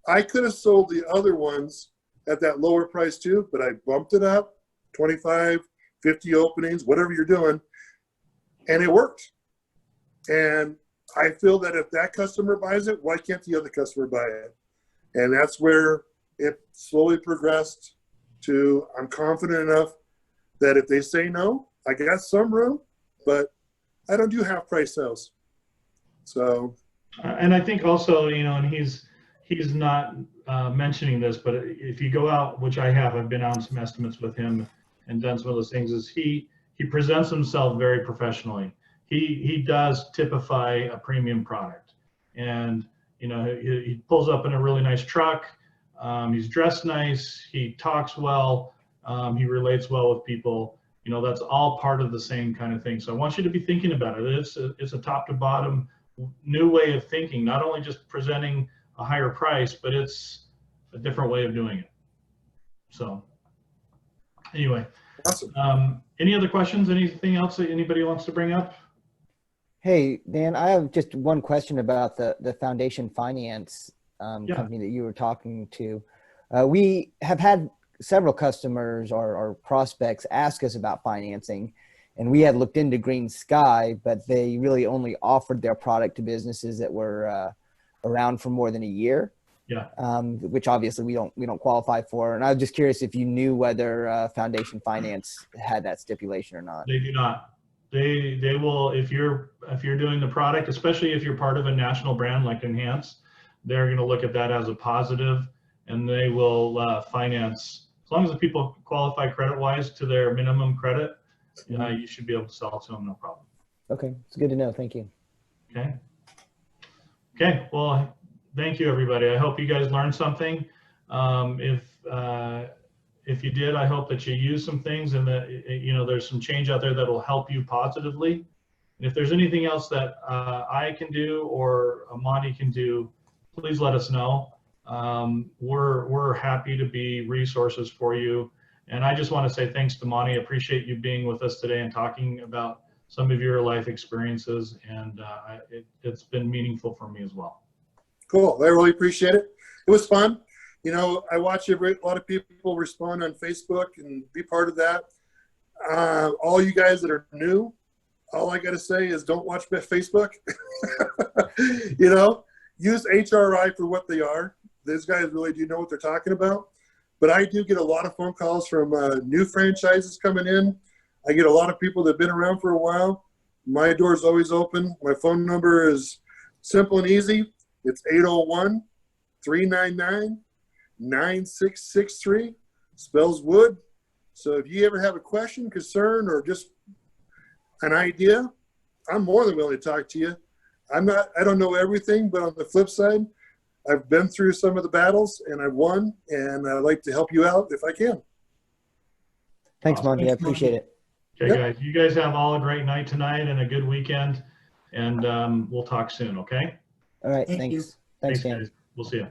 [SPEAKER 2] I could have sold the other ones at that lower price too, but I bumped it up, 25, 50 openings, whatever you're doing, and it worked. And I feel that if that customer buys it, why can't the other customer buy it? And that's where it slowly progressed to, I'm confident enough that if they say no, I got some room, but I don't do half price sales. So.
[SPEAKER 1] And I think also, you know, and he's not mentioning this, but if you go out, which I have, I've been on some estimates with him and done some of those things, is he presents himself very professionally. He does typify a premium product, and you know, he pulls up in a really nice truck. He's dressed nice. He talks well. He relates well with people. You know, that's all part of the same kind of thing. So I want you to be thinking about it. It's a top to bottom new way of thinking, not only just presenting a higher price, but it's a different way of doing it. So anyway,
[SPEAKER 2] Awesome.
[SPEAKER 1] Any other questions? Anything else that anybody wants to bring up?
[SPEAKER 6] Hey, Dan, I have just one question about the Foundation Finance company that you were talking to. We have had several customers or prospects ask us about financing, and we had looked into Green Sky, but they really only offered their product to businesses that were around for more than a year.
[SPEAKER 1] Yeah.
[SPEAKER 6] Which obviously we don't qualify for. And I was just curious if you knew whether Foundation Finance had that stipulation or not.
[SPEAKER 1] They do not. They will, if you're doing the product, especially if you're part of a national brand like Enhance, they're going to look at that as a positive, and they will finance as long as the people qualify credit-wise to their minimum credit. You should be able to sell to them, no problem.
[SPEAKER 6] Okay, it's good to know. Thank you.
[SPEAKER 1] Okay. Okay. Well, thank you, everybody. I hope you guys learned something. If you did, I hope that you use some things and that, you know, there's some change out there that will help you positively. And if there's anything else that I can do or Monty can do, please let us know. We're happy to be resources for you. And I just want to say thanks to Monty. I appreciate you being with us today and talking about some of your life experiences. And it's been meaningful for me as well.
[SPEAKER 2] Cool. I really appreciate it. It was fun. You know, I watch a lot of people respond on Facebook and be part of that. All you guys that are new, all I got to say is don't watch Facebook. You know, use HRI for what they are. Those guys really do know what they're talking about. But I do get a lot of phone calls from new franchises coming in. I get a lot of people that have been around for a while. My door is always open. My phone number is simple and easy. It's 801-399-9663. Spells wood. So if you ever have a question, concern, or just an idea, I'm more than willing to talk to you. I don't know everything, but on the flip side, I've been through some of the battles and I've won, and I'd like to help you out if I can.
[SPEAKER 6] Thanks,
[SPEAKER 1] Awesome.
[SPEAKER 6] Monty. I appreciate it.
[SPEAKER 1] Okay, guys. You guys have all a great night tonight and a good weekend, and we'll talk soon, okay?
[SPEAKER 6] All right.
[SPEAKER 3] Thank you.
[SPEAKER 6] Thanks. Thanks, Dan.
[SPEAKER 1] guys. We'll see you.